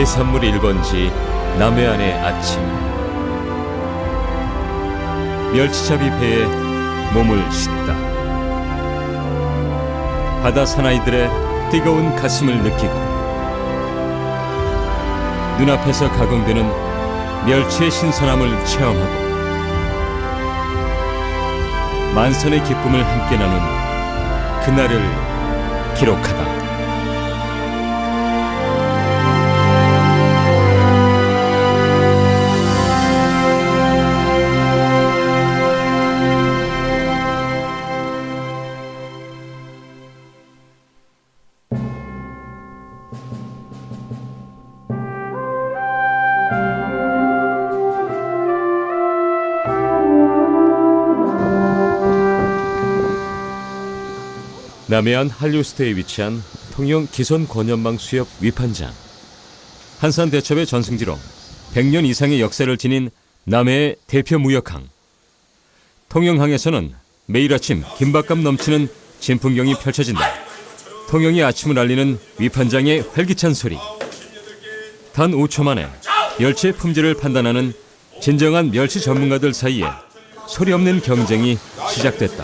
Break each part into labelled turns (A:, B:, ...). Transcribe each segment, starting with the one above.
A: 해산물 1번지 남해안의 아침. 멸치잡이 배에 몸을 싣다. 바다 사나이들의 뜨거운 가슴을 느끼고 눈앞에서 가공되는 멸치의 신선함을 체험하고 만선의 기쁨을 함께 나눈 그날을 기록하다. 남해안 한류스터에 위치한 통영 기선 권연망 수협 위판장. 한산 대첩의 전승지로 100년 이상의 역사를 지닌 남해의 대표 무역항. 통영항에서는 매일 아침 긴박감 넘치는 진풍경이 펼쳐진다. 통영의 아침을 알리는 위판장의 활기찬 소리. 단 5초 만에 멸치의 품질을 판단하는 진정한 멸치 전문가들 사이에 소리 없는 경쟁이 시작됐다.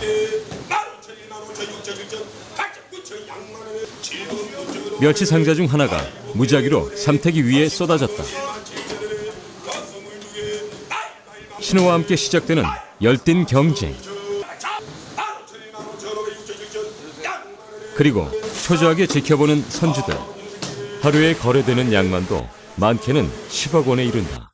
A: 멸치 상자 중 하나가 무작위로 삼태기 위에 쏟아졌다. 신호와 함께 시작되는 열띤 경쟁. 그리고 초조하게 지켜보는 선주들. 하루에 거래되는 양만도 많게는 10억 원에 이른다.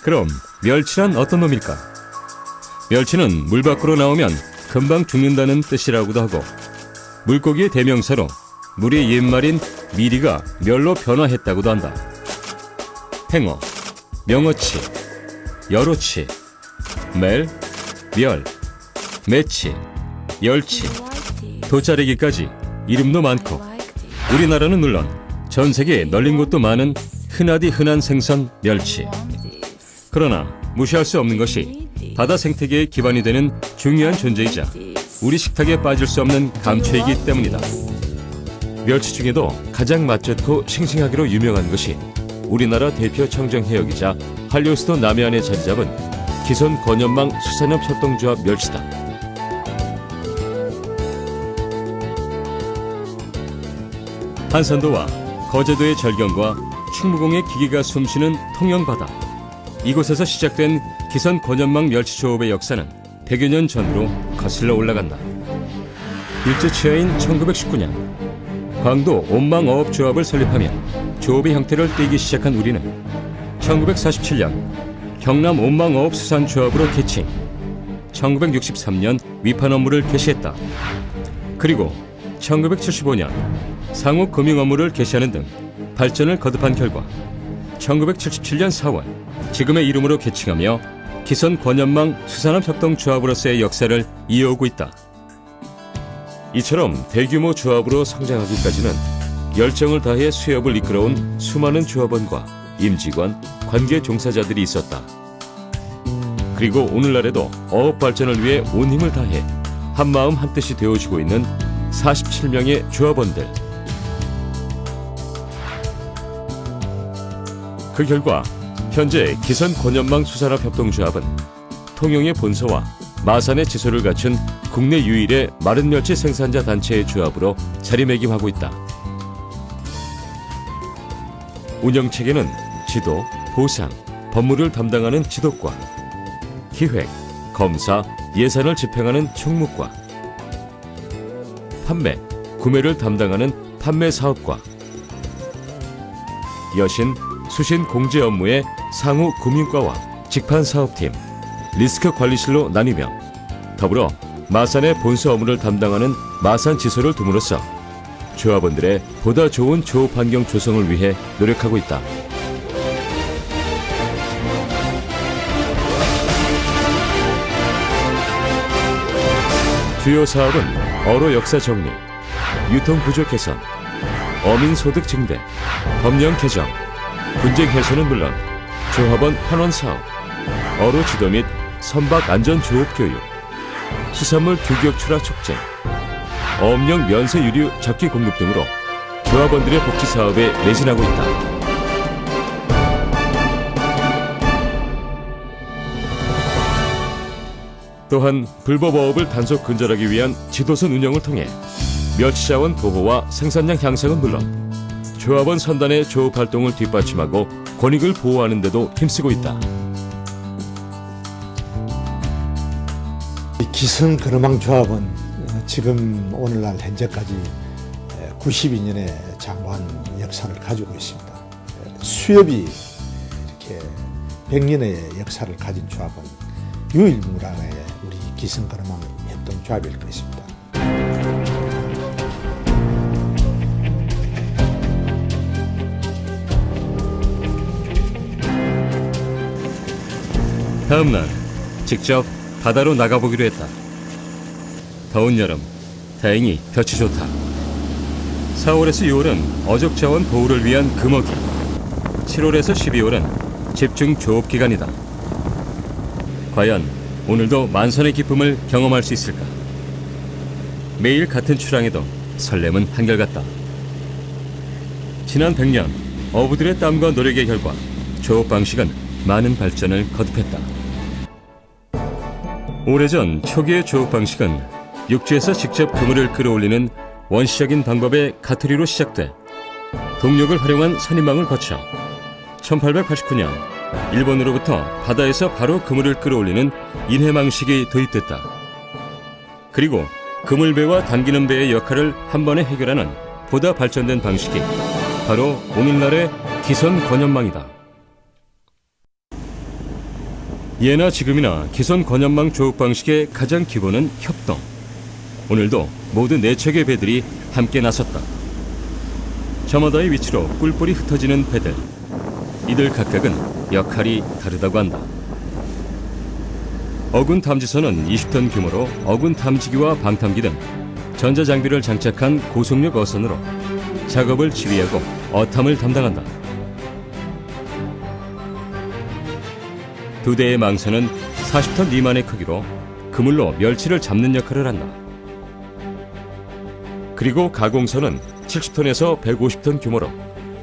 A: 그럼 멸치란 어떤 놈일까? 멸치는 물 밖으로 나오면 금방 죽는다는 뜻이라고도 하고, 물고기의 대명사로 물의 옛말인 미리가 멸로 변화했다고도 한다. 팽어, 명어치, 여로치, 멜, 멸, 매치, 열치, 돗자르기까지 이름도 많고, 우리나라는 물론 전 세계에 널린 곳도 많은 흔하디 흔한 생선 멸치. 그러나 무시할 수 없는 것이 바다 생태계의 기반이 되는 중요한 존재이자 우리 식탁에 빠질 수 없는 감초이기 때문이다. 멸치 중에도 가장 맛 좋고 싱싱하기로 유명한 것이 우리나라 대표 청정해역이자 한류스터 남해안에 자리 잡은 기선 권연망 수산업 협동조합 멸치다. 한산도와 거제도의 절경과 충무공의 기기가 숨쉬는 통영바다. 이곳에서 시작된 기선 권연망 멸치 조업의 역사는 100여 년 전으로 거슬러 올라간다. 일제치하인 1919년 광도 온망어업조합을 설립하며 조업의 형태를 띠기 시작한 우리는 1947년 경남 온망어업수산조합으로 개칭, 1963년 위판 업무를 개시했다. 그리고 1975년 상호금융 업무를 개시하는 등 발전을 거듭한 결과 1977년 4월 지금의 이름으로 개칭하며 기선 권연망 수산업 협동조합으로서의 역사를 이어오고 있다. 이처럼 대규모 조합으로 성장하기까지는 열정을 다해 수협을 이끌어온 수많은 조합원과 임직원, 관계 종사자들이 있었다. 그리고 오늘날에도 어업 발전을 위해 온 힘을 다해 한마음 한뜻이 되어주고 있는 47명의 조합원들. 그 결과 현재 기선 권연망 수산업 협동조합은 통영의 본사와 마산의 지소를 갖춘 국내 유일의 마른 멸치 생산자 단체의 조합으로 자리매김하고 있다. 운영체계는 지도, 보상, 법무를 담당하는 지도과, 기획, 검사, 예산을 집행하는 총무과, 판매, 구매를 담당하는 판매사업과, 여신, 수신 공제 업무의 상호 금융과와 직판사업팀, 리스크관리실로 나뉘며 더불어 마산의 본사 업무를 담당하는 마산지소를 둠으로써 조합원들의 보다 좋은 조업 환경 조성을 위해 노력하고 있다. 주요 사업은 어로 역사 정리, 유통구조 개선, 어민소득 증대, 법령 개정, 분쟁 해소는 물론 조합원 환원 사업, 어로 지도 및 선박 안전 조업 교육, 수산물 규격 출하 촉진, 어업용 면세 유류 접기 공급 등으로 조합원들의 복지 사업에 매진하고 있다. 또한 불법 어업을 단속 근절하기 위한 지도선 운영을 통해 멸치자원 보호와 생산량 향상은 물론 조합원 선단의 조업 활동을 뒷받침하고 권익을 보호하는 데도 힘쓰고 있다.
B: 기성 근어망 조합은 지금 오늘날 현재까지 92년의 장관 역사를 가지고 있습니다. 수협이 이렇게 100년의 역사를 가진 조합은 유일무량의 우리 기성 근어망 협동 조합일 것입니다.
A: 다음 날 직접 바다로 나가보기로 했다. 더운 여름, 다행히 볕이 좋다. 4월에서 6월은 어족 자원 보호를 위한 금어기, 7월에서 12월은 집중 조업 기간이다. 과연 오늘도 만선의 기쁨을 경험할 수 있을까? 매일 같은 출항에도 설렘은 한결같다. 지난 100년 어부들의 땀과 노력의 결과 조업 방식은 많은 발전을 거듭했다. 오래전 초기의 조업 방식은 육지에서 직접 그물을 끌어올리는 원시적인 방법의 가투리로 시작돼 동력을 활용한 선인망을 거쳐 1889년 일본으로부터 바다에서 바로 그물을 끌어올리는 인해망식이 도입됐다. 그리고 그물배와 당기는 배의 역할을 한 번에 해결하는 보다 발전된 방식이 바로 오늘날의 기선 권연망이다. 예나 지금이나 기선 권연망 조업 방식의 가장 기본은 협동. 오늘도 모두 4척의 배들이 함께 나섰다. 저마다의 위치로 뿔뿔이 흩어지는 배들. 이들 각각은 역할이 다르다고 한다. 어군 탐지선은 20톤 규모로 어군 탐지기와 방탐기 등 전자장비를 장착한 고속력 어선으로 작업을 지휘하고 어탐을 담당한다. 2대의 망선은 40톤 미만의 크기로 그물로 멸치를 잡는 역할을 한다. 그리고 가공선은 70톤에서 150톤 규모로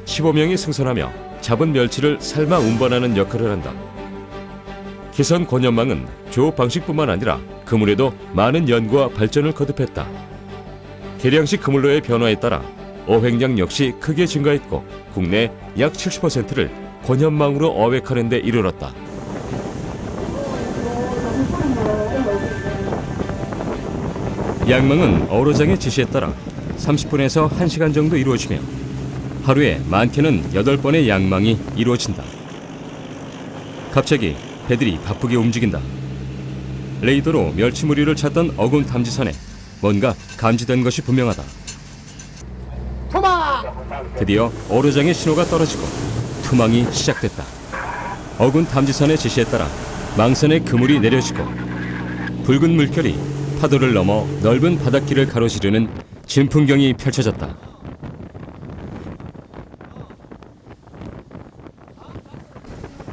A: 15명이 승선하며 잡은 멸치를 삶아 운반하는 역할을 한다. 기선 권연망은 조업 방식뿐만 아니라 그물에도 많은 연구와 발전을 거듭했다. 계량식 그물로의 변화에 따라 어획량 역시 크게 증가했고 국내 약 70%를 권연망으로 어획하는 데 이르렀다. 양망은 어로장의 지시에 따라 30분에서 1시간 정도 이루어지며 하루에 많게는 8번의 양망이 이루어진다. 갑자기 배들이 바쁘게 움직인다. 레이더로 멸치 무리를 찾던 어군 탐지선에 뭔가 감지된 것이 분명하다. 드디어 어로장의 신호가 떨어지고 투망이 시작됐다. 어군 탐지선의 지시에 따라 망선의 그물이 내려지고 붉은 물결이 파도를 넘어 넓은 바닷길을 가로지르는 진풍경이 펼쳐졌다.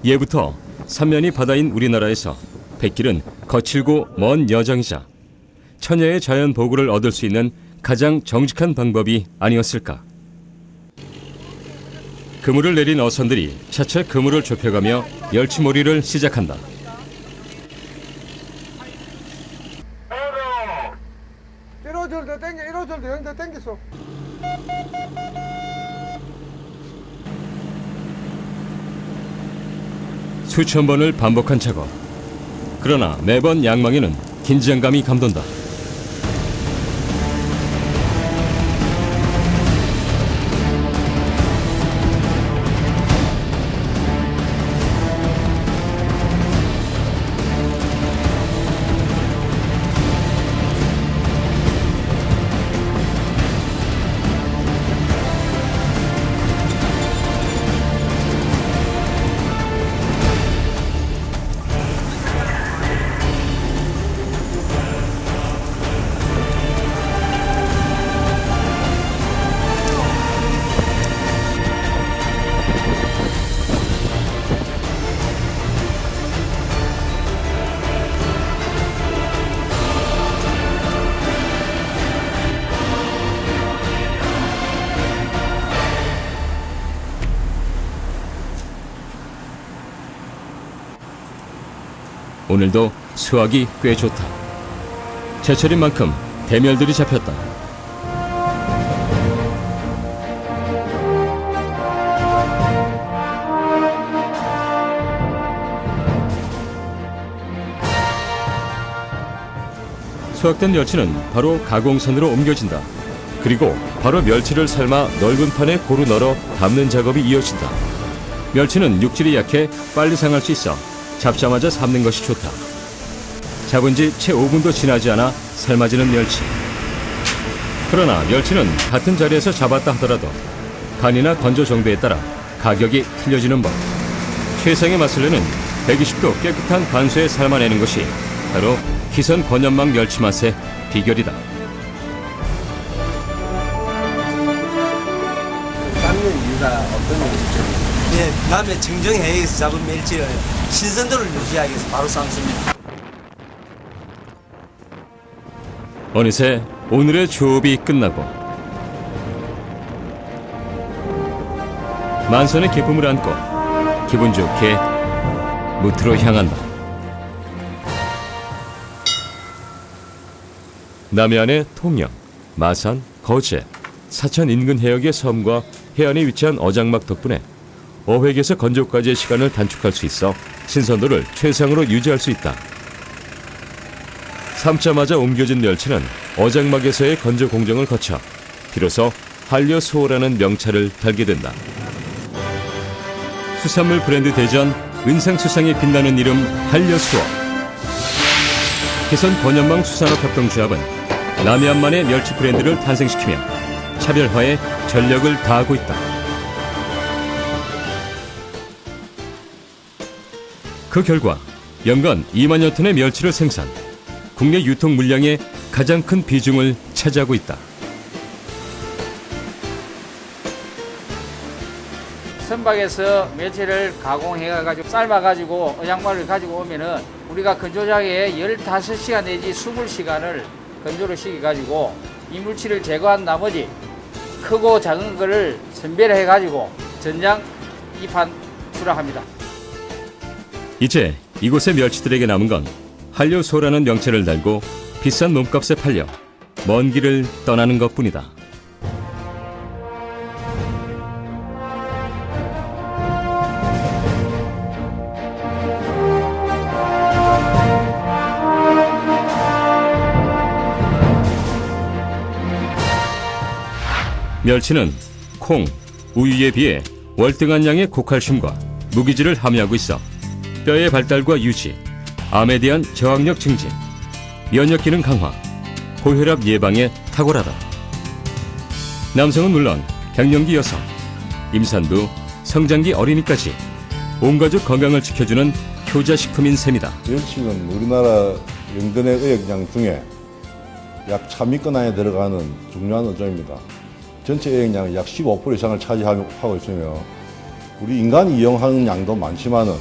A: 예부터 삼면이 바다인 우리나라에서 뱃길은 거칠고 먼 여정이자 처녀의 자연 보고를 얻을 수 있는 가장 정직한 방법이 아니었을까. 그물을 내린 어선들이 차차 그물을 좁혀가며 멸치몰이를 시작한다.
C: 이로절도 영대 땡겼어.
A: 수천 번을 반복한 작업. 그러나 매번 양망에는 긴장감이 감돈다. 오늘도 수확이 꽤 좋다. 제철인 만큼 대멸들이 잡혔다. 수확된 멸치는 바로 가공선으로 옮겨진다. 그리고 바로 멸치를 삶아 넓은 판에 고루 널어 담는 작업이 이어진다. 멸치는 육질이 약해 빨리 상할 수 있어 잡자마자 삶는 것이 좋다. 잡은 지 채 5분도 지나지 않아 삶아지는 멸치. 그러나 멸치는 같은 자리에서 잡았다 하더라도 간이나 건조 정도에 따라 가격이 틀려지는 법. 최상의 맛을 내는 120도 깨끗한 간수에 삶아내는 것이 바로 기선 권연망 멸치 맛의 비결이다.
C: 삶는 이유가 어떤 멸치죠?
D: 예, 다음에 청정해에서 잡은 멸치를 신선도를 유지하기 위해서 바로 삶습니다.
A: 어느새 오늘의 조업이 끝나고 만선의 기쁨을 안고 기분 좋게 무트로 향한다. 남해안의 통영, 마산, 거제, 사천 인근 해역의 섬과 해안에 위치한 어장막 덕분에 어획에서 건조까지의 시간을 단축할 수 있어 신선도를 최상으로 유지할 수 있다. 삶자마자 옮겨진 멸치는 어장막에서의 건조 공정을 거쳐 비로소 한려수호라는 명찰을 달게 된다. 수산물 브랜드 대전 은상수상에 빛나는 이름 한려수호. 기선 권연망 수산업 협동조합은 남해안만의 멸치 브랜드를 탄생시키며 차별화에 전력을 다하고 있다. 그 결과 연간 2만여 톤의 멸치를 생산, 국내 유통 물량의 가장 큰 비중을 차지하고 있다.
E: 선박에서 멸치를 가공해가지고 삶아가지고 어장마를 가지고 오면은 우리가 건조장에 15시간 내지 20시간을 건조를 시켜가지고 이물질을 제거한 나머지 크고 작은 거를 선별해가지고 전장 입한 출하합니다.
A: 이제 이곳의 멸치들에게 남은 건 한려소라는 명체를 달고 비싼 몸값에 팔려 먼 길을 떠나는 것뿐이다. 멸치는 콩, 우유에 비해 월등한 양의 고칼슘과 무기질을 함유하고 있어 뼈의 발달과 유지, 암에 대한 저항력 증진, 면역 기능 강화, 고혈압 예방에 탁월하다. 남성은 물론 갱년기 여성, 임산부, 성장기 어린이까지 온 가족 건강을 지켜주는 효자식품인 셈이다.
F: 멸치는 우리나라 영변의 의역량 중에 약 3위권 안에 들어가는 중요한 어종입니다. 전체 의역량의 약 15% 이상을 차지하고 있으며 우리 인간이 이용하는 양도 많지만은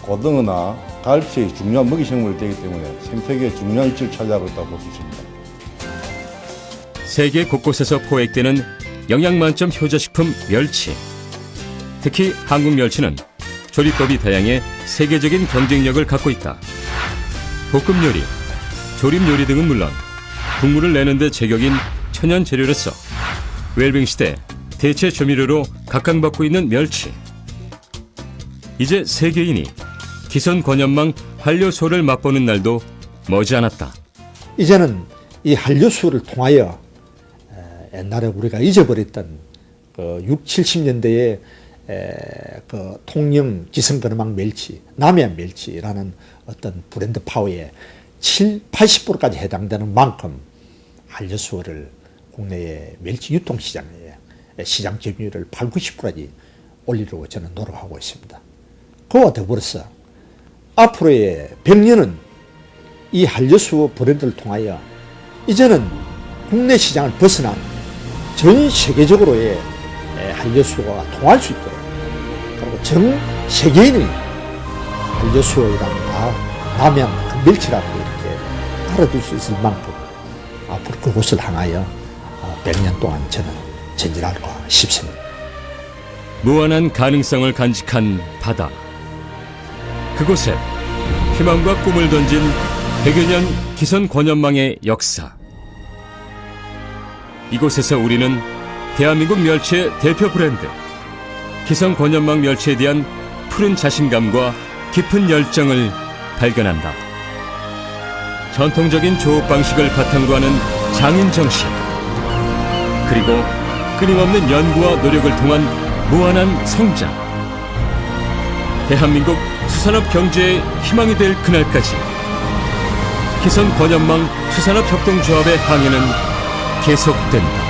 F: 고등어나 갈치의 중요한 먹이생물이 되기 때문에 생태계에 중요한 위치를 차지하고 있다고 볼 수 있습니다.
A: 세계 곳곳에서 포획되는 영양 만점 효자식품 멸치. 특히 한국 멸치는 조리법이 다양해 세계적인 경쟁력을 갖고 있다. 볶음 요리, 조림 요리 등은 물론 국물을 내는 데 제격인 천연 재료로서 웰빙 시대 대체 조미료로 각광받고 있는 멸치. 이제 세계인이 기선 권연망 한려소를 맛보는 날도 머지않았다.
B: 이제는 이 한려수를 통하여 옛날에 우리가 잊어버렸던 그 6, 70년대의 그 통영 기성근어망 멸치, 남해안 멸치라는 어떤 브랜드 파워에 80%까지 해당되는 만큼 한려수를 국내의 멸치 유통시장에 시장 점유율을 8, 90%까지 올리려고 저는 노력하고 있습니다. 그와 더불어서 앞으로의 100년은 이 한려수 브랜드를 통하여 이제는 국내 시장을 벗어난 전 세계적으로의 한려수가 통할 수 있도록, 그리고 전 세계인이 한려수이라는 남해안 그 멸치라고 이렇게 알아둘 수 있을 만큼 앞으로 그곳을 향하여 100년 동안 저는 전진할까 싶습니다.
A: 무한한 가능성을 간직한 바다. 그곳에 희망과 꿈을 던진 100여 년 기선 권연망의 역사. 이곳에서 우리는 대한민국 멸치의 대표 브랜드 기선 권연망 멸치에 대한 푸른 자신감과 깊은 열정을 발견한다. 전통적인 조업 방식을 바탕으로 하는 장인 정신, 그리고 끊임없는 연구와 노력을 통한 무한한 성장. 대한민국 수산업 경제의 희망이 될 그날까지 기선 권연망 수산업 협동조합의 항해는 계속된다.